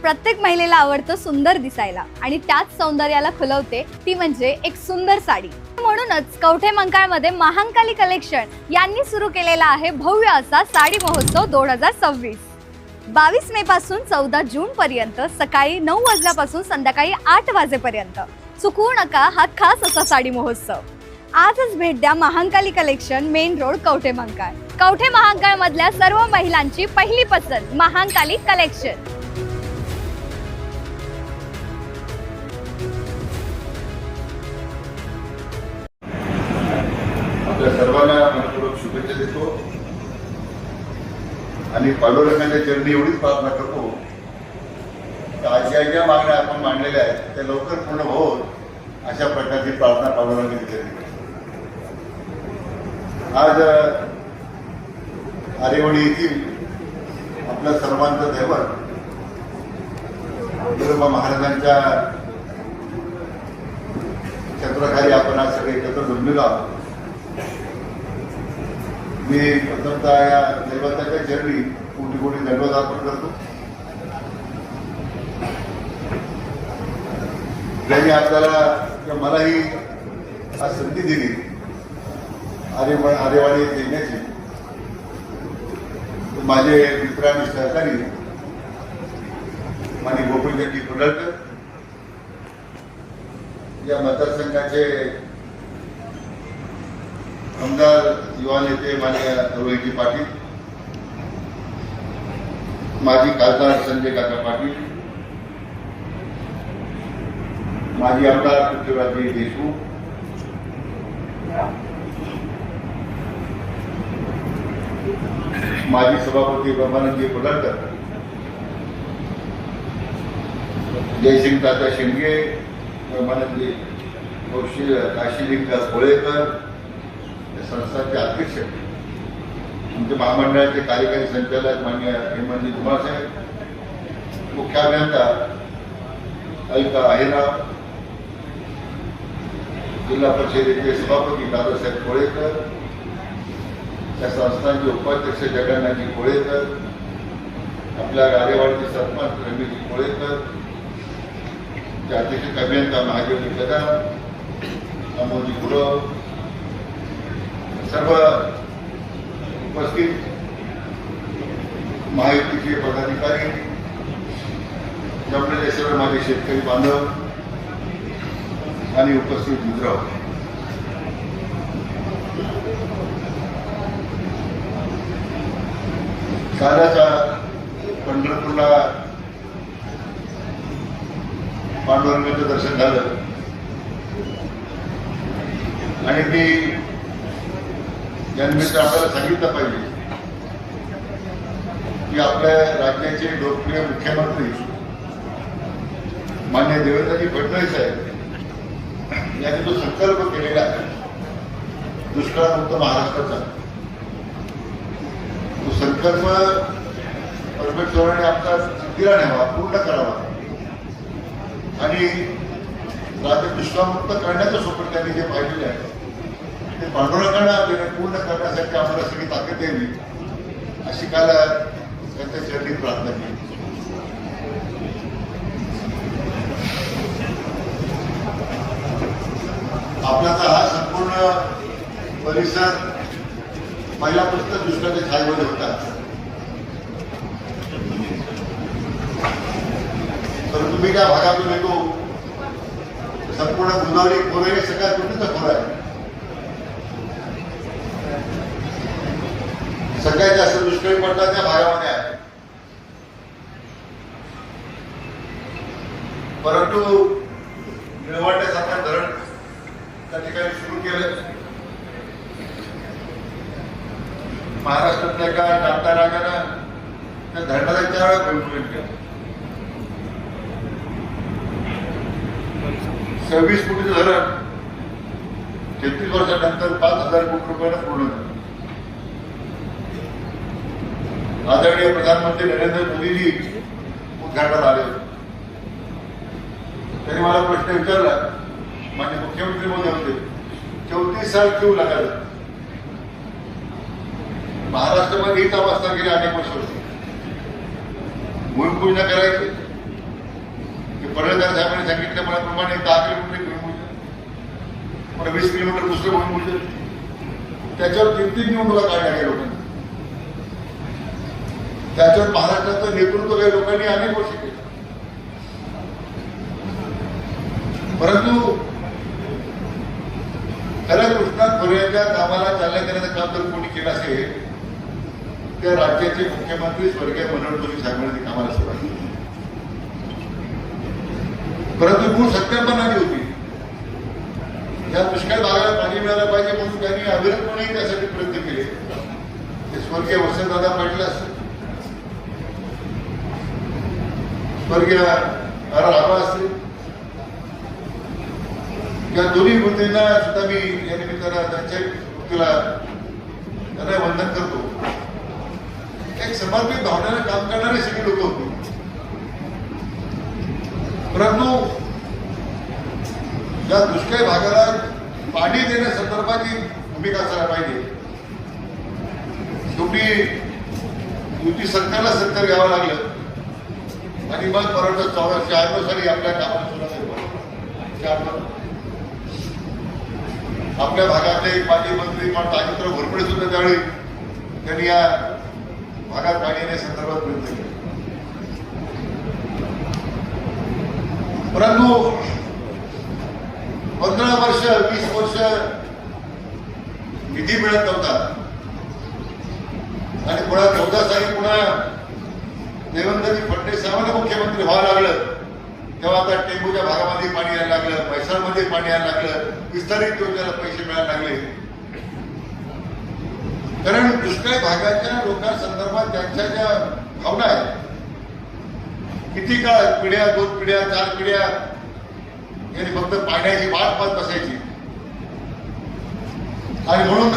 प्रत्येक महिलेला आवडतं सुंदर दिसायला आणि त्याच सौंदर्याला खुलवते ती म्हणजे एक सुंदर साडी। म्हणूनच कवठे मंकाळमध्ये महांकाली कलेक्शन यांनी सुरू केलेला आहे भव्य असा साडी महोत्सव 2026। 22 मे पासून 14 जून पर्यंत सकाळी 9 वाजल्यापासून संध्याकाळी 8 वाजेपर्यंत चुकवू नका हा खास असा साडी महोत्सव। आजच भेट द्या Mahankali collection, main road, Kavathe मंकाळ। Kavathe Mahankal मधल्या सर्व महिलांची पहिली पसंत महांकाली कलेक्शन। आपल्या सर्वांना मनपूर्वक शुभेच्छा देतो आणि पांडुरंगाच्या चरणी एवढीच प्रार्थना करतो की आज ज्या मागण्या आपण मांडलेल्या आहेत त्या लवकर पूर्ण होत अशा प्रकारची प्रार्थना पांडुरंगाच्या चरणी करतो। आज आरेवाडी येथील आपल्या सर्वांचं दैवत विठोबा महाराजांच्या छत्राखाली आपण आज सगळे एकत्र जमलेलो आहोत। मी प्रथमतः या दैवताच्या चरणी कोटी कोटी धन्यवाद अर्पण करतो। ज्यांनी आपल्याला किंवा मलाही आज संधी दिली आरेवाडी येथे येण्याची। माझे मित्र आणि सहकारी माननीय गोकुलजी कुडळकर, या मतदारसंघाचे आमदार युवा नेते माननीय रोहितजी पाटील, माजी खासदार संजय काका पाटील, माजी आमदार पृथ्वीराजजी देशमुख, माजी सभापती ब्रह्मानंदजी कुडळकर, जयसिंग तात्या शिंदे, ब्रह्मानंदजी काशीलिंग कोळेकर, संस्थाचे अध्यक्ष, आमच्या महामंडळाचे कार्यकारी संचालक माननीय हेमंतजी धुमाळसाहेब, मुख्य अभियंता आयुक्त अहिरराव, जिल्हा परिषदेचे सभापती दादासाहेब कोळेकर, त्या संस्थांचे उपाध्यक्ष जगन्नाथजी कोळेकर, आपल्या आरेवाडीचे सरपंच रमेशजी कोळेकर, ते अध्यक्ष अभियंता महादेवजी कदम, अमोलजी गुरव, सर्व उपस्थित महायुतीचे पदाधिकारी, जमलेले सर्व माझे शेतकरी बांधव आणि उपस्थित मित्र, कालचा पंढरपूरला पांडुरंगाचं दर्शन झालं आणि ती यानिमित्त आपल्याला सांगितलं पाहिजे की आपल्या राज्याचे लोकप्रिय मुख्यमंत्री माननीय देवेंद्रजी फडणवीस साहेब यांनी जो संकल्प केलेला आहे दुष्काळमुक्त महाराष्ट्राचा, तो संकल्प परमेश्वराने आपला सिद्धीला न्यावा, पूर्ण करावा आणि राज्य दुष्काळमुक्त करण्याचं स्वप्न त्यांनी जे पाहिलेलं आहे ते पांडुरंगाने आपल्याला पूर्ण करण्यासाठी आम्हाला सगळी ताकद द्यावी अशी काल त्यांच्या चरणी प्रार्थना केली। आपल्याचा हा संपूर्ण परिसर पहिल्यापासून दुष्काळाच्या छायेमध्ये होता, तर तुम्ही ज्या भागातून येतो संपूर्ण गोदावरी खोरे हे सगळ्यात चुकीचं खोरं आहे। सगळ्यात जास्त दुष्काळी पडतात त्या भागामध्ये आहे, परंतु निळवंडेसारखं धरण त्या ठिकाणी सुरू केलं। महाराष्ट्रातल्या एका जाणत्या राजानं त्या धरणाला 4 वेळा भूमिपूजन केलं। 26 कोटीचं धरण 33 वर्षानंतर 5,000 कोटी रुपयानं पूर्ण झालं। आदरणीय प्रधानमंत्री नरेंद्र मोदीजी उद्घाटनाला आले होते, त्यांनी मला प्रश्न विचारला, माझे मुख्यमंत्री मोदी होते, 34 साल क्यों लगायला? महाराष्ट्रामध्ये हीच अवस्था गेली अनेक वर्ष होती, भूमिपूजन करायचे पडळकर साहेबांनी सांगितल्याप्रमाणे 10 किलोमीटर भूमिपूजन, पुढे 20 किलोमीटर दुसरं भूमिपूजन, त्याच्यावर 3-3 निवडणुका काढल्या काही लोकांनी. त्याच्यावर महाराष्ट्राचं नेतृत्व काही लोकांनी अनेक वर्ष केलं. परंतु खऱ्या कृष्णात खोऱ्याच्या कामाला चालना करण्याचं काम जर कोणी केलं असेल त्या राज्याचे मुख्यमंत्री स्वर्गीय मनोहर जोशी साहेबांनी कामाला सुरुवात केली. परंतु मूळ सत्यापन आली होती. या दुष्काळ भागाला पाणी मिळालं पाहिजे म्हणून त्यांनी अविरतपणे त्यासाठी प्रयत्न केले. ते स्वर्गीय वसंतदादा पाटील असतील, स्वर्गीय रामा असतील, या दोन्ही मुद्द्यांना सुद्धा मी या निमित्तानं त्यांच्या मुक्तीला त्यांना वंदन करतो. एक समर्पित भावनेनं काम करणारे सगळे लोक होते. परंतु या दुष्काळी भागाला पाणी देण्यासंदर्भाची भूमिका असायला पाहिजे. शेवटी युती सरकारला सरकार घ्यावं लागलं आणि मग परत 1996 साली आपल्या कामाला सुरुवात केली. आपल्या भागातले माजी मंत्री ताजेंद्र घोरपडे सुद्धा त्यावेळी त्यांनी या भागात पाणी येण्यासंदर्भात प्रयत्न केले. परंतु 15 वर्ष 20 वर्ष निधी मिळत नव्हता आणि पुन्हा 14 साली पुन्हा देवेंद्रजी फडणवीस साहेबांना मुख्यमंत्री व्हावं लागलं. तेव्हा आता टेंबूच्या भागामध्ये पाणी यायला लागलं, म्हैसाळमध्ये पाणी यायला लागलं, विस्तारित योजनेला पैसे मिळायला लागले. कारण दुष्काळी भागाच्या लोकांसंदर्भात त्यांच्या ज्या भावना आहेत, किती काळ पिढ्या, 2 पिढ्या, 4 पिढ्या यांनी फक्त पाण्याची वाट पाहत बसायची. आणि म्हणून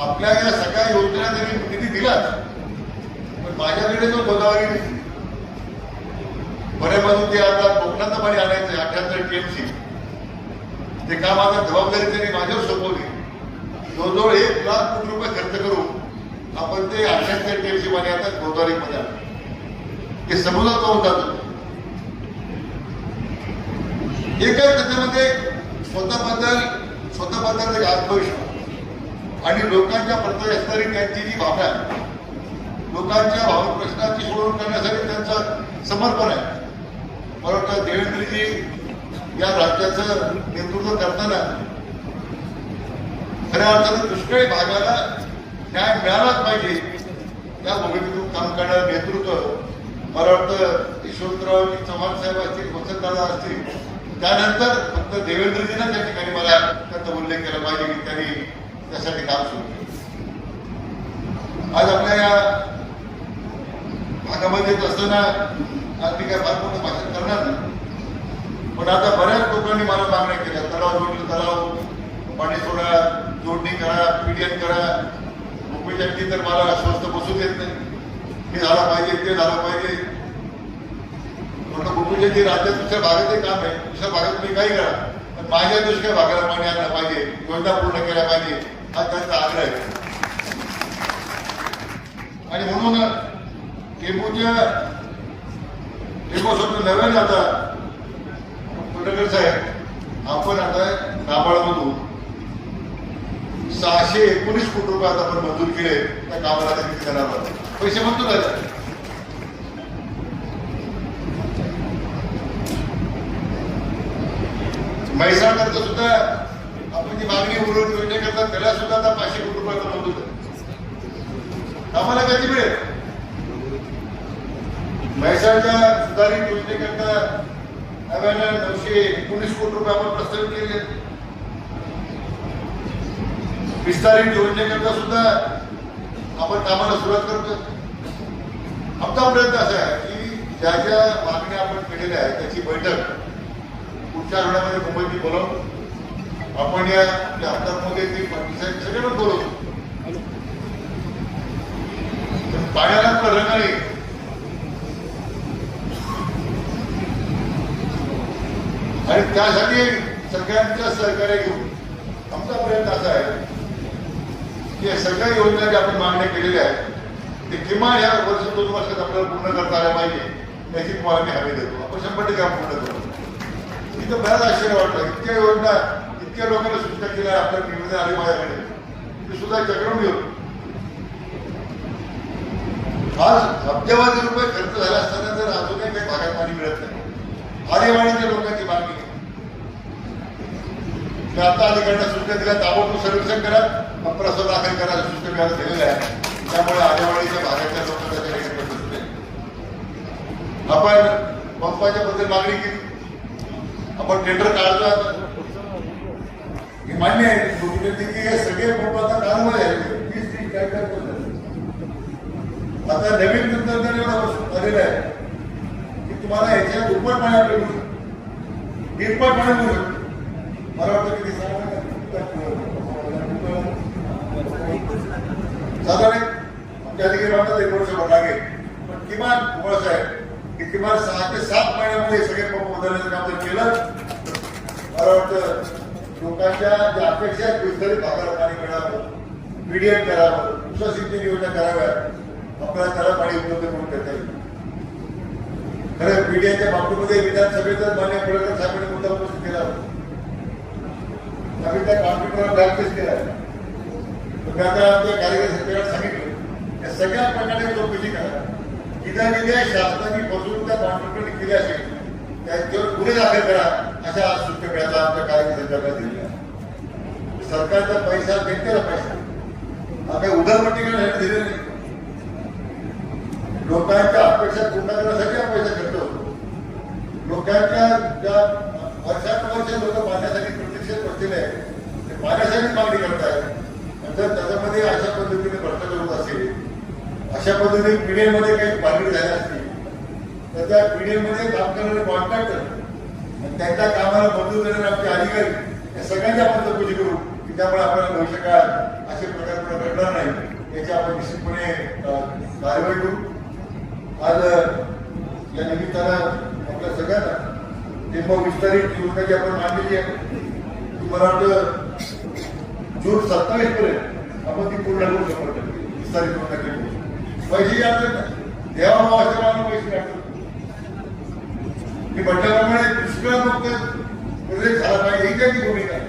आपल्या या सगळ्या योजना जरी निधी दिलाच, पण माझ्याकडे जो गोदावरी बऱ्यापैकी ते आता कोकणात पाणी आणायचं 78 TMC, ते काम आता जबाबदारी त्यांनी माझ्यावर सोपवली. जवळजवळ 1 लाख कोटी रुपये खर्च करून आपण ते 78 TMC पाणी आता गोदावरीमध्ये आणलं. ते समुद्रात जाऊन जातो. एकाच त्याच्यामध्ये स्वतःबद्दल एक आत्मविश्वास आणि लोकांच्या प्रत्येक असणारी त्यांची जी भावना आहे, लोकांच्या भावना प्रश्नाची सोडवणूक करण्यासाठी त्यांचं समर्पण आहे. मला वाटतं देवेंद्रजी या राज्याचं नेतृत्व करताना खऱ्या अर्थानं दुष्काळी भागाला न्याय मिळालाच पाहिजे या भूमिकेतून काम करणारं नेतृत्व मला वाटतं यशवंतरावजी चव्हाण साहेब असतील, वसंतदादा असतील, त्यानंतर फक्त देवेंद्रजींना त्या ठिकाणी मला त्याचा उल्लेख केला पाहिजे की त्यांनी त्यासाठी काम सुरू केलं. आज आपल्या या भागामध्ये येत असताना आज मी काय फार मोठं भाषण करणार नाही, पण आता बऱ्याच लोकांनी मला मागण्या केल्या, तलाव जोडले, तलाव पाणी सोडा, जोडणी करा, पीडीएन करा. भूमिजनची तर मला स्वस्त बसू देत नाही. हे झालं पाहिजे, ते झालं पाहिजे. म्हटलं भूमिजनची राज्यात दुसऱ्या भागाचे काम आहे, दुसऱ्या भागात तुम्ही काही करा, पण माझ्या दुसऱ्या भागाला पाणी आणलं पाहिजे, योजना पूर्ण केल्या पाहिजे, हा त्यांचा आग्रह आहे. आणि म्हणून टेंबूसोबत नव्याने आता फडणवीस साहेब आपण आता नाबार्डमधून 619 कोटी रुपये आता आपण मंजूर केले त्या कामाला किती करणार पैसे मंजूर झाले. म्हैसाळकरता सुद्धा आपण जी मागणी उर्वरित योजना करतात त्याला सुद्धा आता 500 कोटी रुपये मंजूर झाले. आम्हाला कधी मिळेल? म्हैसाळच्या सुधारित योजनेकरता नव्यानं 919 कोटी रुपये आपण प्रस्तावित केले. विस्तारित योजनेकरता सुद्धा आपण कामाला सुरुवात करतो. आमचा प्रयत्न असा आहे की ज्या ज्या मागण्या आपण केलेल्या आहेत त्याची बैठक पुढच्या आठवड्यामध्ये मुंबईत बोलावून आपण या आमदारमध्ये सगळ्यांना बोलवतो. पाण्याला पण रंग नाही. आणि त्यासाठी सगळ्यांच्या सहकार्य घेऊन आमचा प्रयत्न असा आहे की सगळ्या योजना ज्या आपण मागण्या केलेल्या आहेत ते किमान या वर्ष 2 वर्षात आपल्याला पूर्ण करता आल्या पाहिजे त्याची तुम्हाला मी हमी देतो. आपण 100% काम पूर्ण करू. इथं बऱ्याच आश्चर्य वाटलं. इतक्या योजना इतक्या लोकांना सूचना केल्या, आपल्या निवेदन आले माझ्याकडे, ते सुद्धा चक्रून घेऊ. आज अब्जावधी रुपये खर्च झाला असताना जर अजूनही काही भागात पाणी मिळत नाही. आरेवाडीच्या लोकांची मागणी आहे. मी आता अधिकाऱ्यांना सूचना दिल्या, ताबडतोब सर्वेक्षण करा, प्रस्ताव दाखल करा. सूचना मिळायला दिलेल्या आहे. त्यामुळे आरेवाडीच्या भागाच्या लोकांना त्याच्या आपण पंपाच्या बद्दल मागणी केली. आपण टेंडर काढतो. आता हे मान्य आहे की हे सगळे पंप आता कामं झाले. 30 काय काय करतात. आता नवीन तंत्रज्ञान एवढं आलेलं आहे की तुम्हाला ह्याच्या दुप्पट पाणी आपल्याला मिळू शकतो, दीडपट पाणी मिळू शकतो. मला वाटतं की साधारण आमच्या अधिकारी म्हणतात 1 वर्ष लागेल, पण किमान तुम्हाला आहे की किमान 6 ते 7 महिन्यामध्ये सगळे पंप बदलण्याचं काम जर केलं, मला वाटतं लोकांच्या ज्या अपेक्षा आहेत विस्तारित भागाला पाणी मिळावं, मीडियम करावं, उपसिंचन योजना कराव्या, आपल्याला त्याला पाणी उपलब्ध करून देता येईल. खरं मीडियाच्या बाबतीमध्ये विधानसभेतच मान्य पडकर साहेबांनी मुद्दा उपस्थित केला होता. आम्ही त्या कॉम्प्युटरला ब्लॅकलिस्ट केला. मी आता आमच्या कार्यकारी सत्तेला सांगितलं या सगळ्या प्रकारे चौकशी करा. निधी शासनाने बसून त्या कॉन्ट्रॅक्टरने केले असेल त्यांच्यावर गुन्हे दाखल करा, अशा आज सूचना मिळाला आमच्या कार्यकारी सरकारला दिलेल्या. सरकारचा पैसा जनतेला पैसा हा काही उधळपट्टीकडे दिलेला नाही. लोकांच्या अपेक्षा पूर्ण करण्यासाठी हा पैसा खर्च होतो. लोकांच्या ज्या वर्षानुवर्ष लोक पाण्यासाठी प्रतीक्षेत बसलेले आहेत ते पाण्यासाठी मागणी करत आहेत. जर त्याच्यामध्ये अशा पद्धतीने भ्रष्टाचार होत असेल, अशा पद्धतीने पिढीमध्ये काही मागणी झाल्या असतील तर त्या पिढीमध्ये काम करणारे कॉन्ट्रॅक्टर आणि त्यांच्या कामाला मंजूर देणारे आमचे अधिकारी या सगळ्यांची आपण चौकशी करू की त्यामुळे आपल्याला भविष्य काळात असे प्रकार पुढे घडणार नाही याची आपण निश्चितपणे कारवाई करू. आज या निमित्तानं आपल्या सगळ्यांना टेंबा विस्तारित योजना जी आपण मांडलेली आहे ती मला वाटतं जून 27 पर्यंत आपण ती पूर्ण करू शकतो. विस्तारित योजना केली पैसे लागतात, देवा आश्रमाला पैसे लागतात. मी म्हटल्याप्रमाणे दुष्काळमुक्त प्रदेश झाला पाहिजे ही त्याची भूमिका आहे.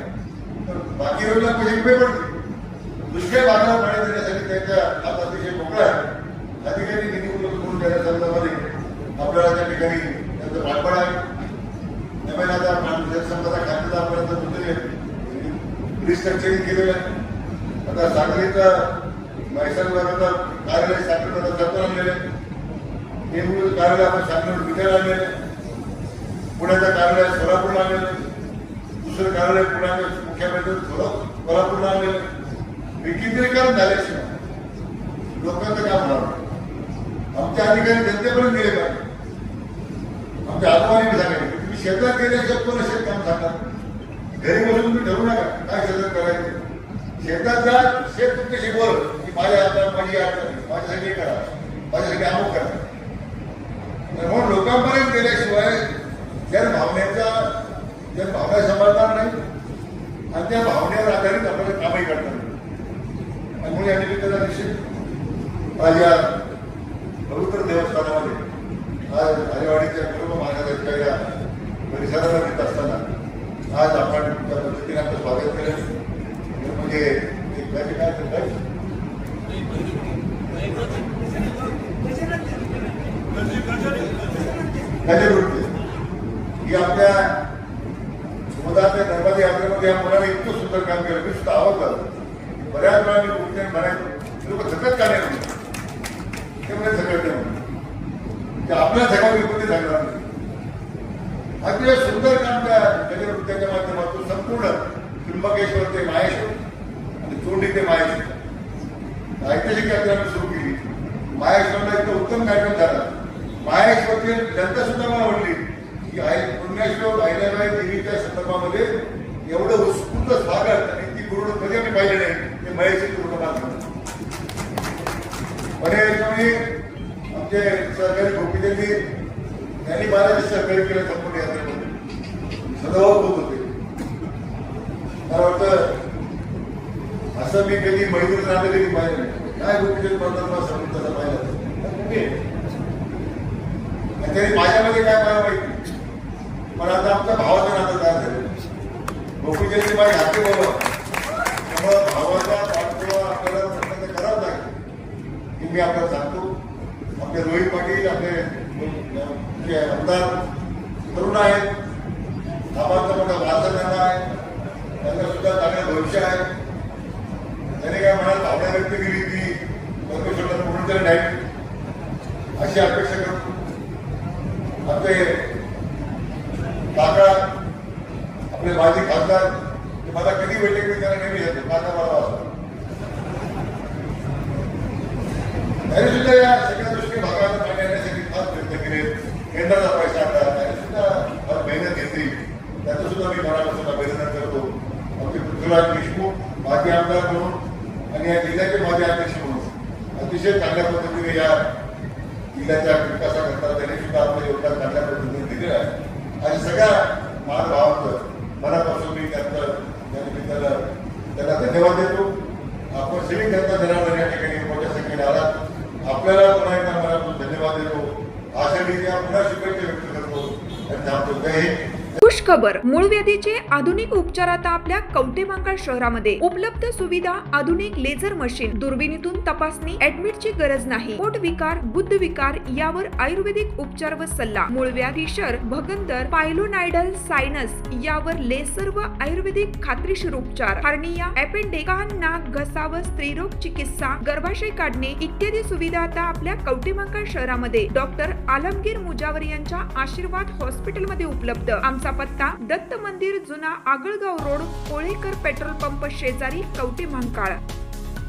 बाकी योजना पैसे रुपये पडते. दुष्काळ भागाला पाणी देण्यासाठी त्यांच्या हात अतिशय मोकळा आहे. अधिकारी निधी उपलब्ध करून देण्या संदर्भामध्ये आपल्याला त्या ठिकाणी त्यांचं पाठबळ आहे. त्यामुळे आता जलसंपदा खात्याचा आपल्याला रिस्ट्रक्चरिंग केलेलं आहे. आता सांगलीचं मैसाल विभागाचं कार्यालय सांगलीला सरकार आणलेलं आहे. नेमूळ कार्यालय आपण सांगलीवर विद्यालय आणलेलं आहे. पुण्याचं कार्यालय सोलापूरला आणलेलं आहे. दुसरं कार्यालय पुण्याच्या मुख्यमंत्री कोल्हापूरला आणलेलं आहे. विकेंद्रीकरण झाल्याशिवाय लोकांचं काम होणार. आमचे अधिकारी जनतेपर्यंत गेले पाहिजे. आमच्या आजोबांनी सांगितलं तुम्ही शेतात गेल्याशिवाय कोण शेतकाम सांगणार. घरी बसून तुम्ही ठरवू नका काय शेतात करायचं. शेतात जा, शेत तुमच्याशी बोल की माझ्या हातात माझी अडचण, माझ्यासाठी करा, माझ्यासाठी अमुक करा. म्हणून लोकांपर्यंत गेल्याशिवाय ज्या भावना सांभाळणार नाही आणि त्या भावनेवर आधारित आपल्याला कामही करणार नाही. आणि म्हणून या निमित्तानं निश्चित आज या पवित्र देवस्थानामध्ये आज आरेवाडीच्या पूर्व महानगरच्या या परिसराला येत असताना आज आपण त्या पद्धतीने आपलं स्वागत केलं. म्हणजे एक काय ही आपल्या समुदायाच्या नर्मदा यात्रेमध्ये या मुलाने इतकं सुंदर काम केलं मी सुद्धा आवडलं. बऱ्याच वेळा मी कुठे म्हणायचो लोक झकत का नाही ते म्हणजे झकत नाही म्हणून ते आपल्या झका विपत्ती सांगणार नाही. अतिशय सुंदर काम त्या नगरवृत्ताच्या माध्यमातून संपूर्ण त्र्यंबकेश्वर ते माहेश्वर आणि चोंडी ते माहेश्वर ऐतिहासिक यात्रा आम्ही सुरू केली. माहेश्वरला इतकं उत्तम कार्यक्रम झाला. माहेश्वरची जनता सुद्धा मला आवडली की पुण्याश्वर अहिल्याबाई देवीच्या संदर्भामध्ये एवढं उत्स्फूर्त स्वागत आणि ती गुरुड कधी आम्ही पाहिले नाही ते महेशची गुरुडमात पण याच्यामुळे आमचे सहकारी गोपीदेवी त्यांनी मला सहकार्य केलं संपूर्ण यात्रेमध्ये सदैव होत होते. मला वाटतं असं मी कधी मैत्री नातं कधी पाहिलं नाही. काय गोपीदेवी बद्दल मला समजून तसं पाहिलं तरी माझ्यामध्ये काय मला माहिती, पण आता आमच्या भावाचं नातं तयार झालं. गोकुळची बाई हाती बोलवा, त्यामुळे भावाचा पाठपुरावा आपल्याला प्रयत्न करावा लागेल की मी आपल्याला सांगतो. आपले रोहित पाटील आपले आमदार तरुण आहेत, कामाचा मोठा वारसा त्यांना आहे, त्यांना सुद्धा चांगलं भविष्य आहे. त्याने काय म्हणाल भावना व्यक्त केली ती परमेश्वराला पूर्ण तरी नाही अशी अपेक्षा करतो. आपले काका आपले माजी खासदार ते मला कधी भेटले की त्याला नेहमी येतो काका मला वाचतो. त्याने सुद्धा या सगळ्या दृष्टी भागाला पाणी आणण्यासाठी फार प्रयत्न केले. केंद्राचा पैसा आणला, त्याने सुद्धा फार मेहनत घेतली. त्याचं सुद्धा मी मनापासून अभिनंदन करतो. आमचे पृथ्वीराज देशमुख माजी आमदार म्हणून आणि या जिल्ह्याचे माजी अध्यक्ष म्हणून अतिशय चांगल्या पद्धतीने या जिल्ह्याच्या विकासाकरता त्यांनी सुद्धा आपलं योगदान चांगल्या पद्धतीने दिलेलं आहे. आणि सगळ्या महानुभावांचं मनापासून मी त्यांना धन्यवाद देतो. आपण सगळी जनता जनार्दन या ठिकाणी मोठ्या संख्येने आलात, आपल्याला पुन्हा एकदा मनापासून धन्यवाद देतो. आशासाठी पुन्हा शुभेच्छा व्यक्त करतो आणि थांबतो. जय हिंद. खुश खबर, मूळ व्याधीचे आधुनिक उपचार आता आपल्या कवठेमहांकाळ शहरामध्ये उपलब्ध. सुविधा आधुनिक लेझर मशीन, दुर्बिणीतून तपासणी, ऍडमिटची गरज नाही. पोट विकार, गुद्ध विकार यावर आयुर्वेदिक उपचार व सल्ला. मूळ व्याधी, शर, भगंदर, पायलोनायडल, सायनस यावर लेसर व आयुर्वेदिक खात्रीशीर उपचार. हार्निया, अपेंडिक्स, कान, नाक, घसा व स्त्रीरोग चिकित्सा, गर्भाशय काढणे इत्यादी सुविधा आता आपल्या कवठेमहांकाळ शहरामध्ये डॉक्टर आलमगीर मुजावर यांच्या आशीर्वाद हॉस्पिटलमध्ये उपलब्ध. आमचा पत्ता दत्त मंदिर, जुना Agalgaon road, Kolekar petrol pump शेजारी, कवठेमहांकाळ.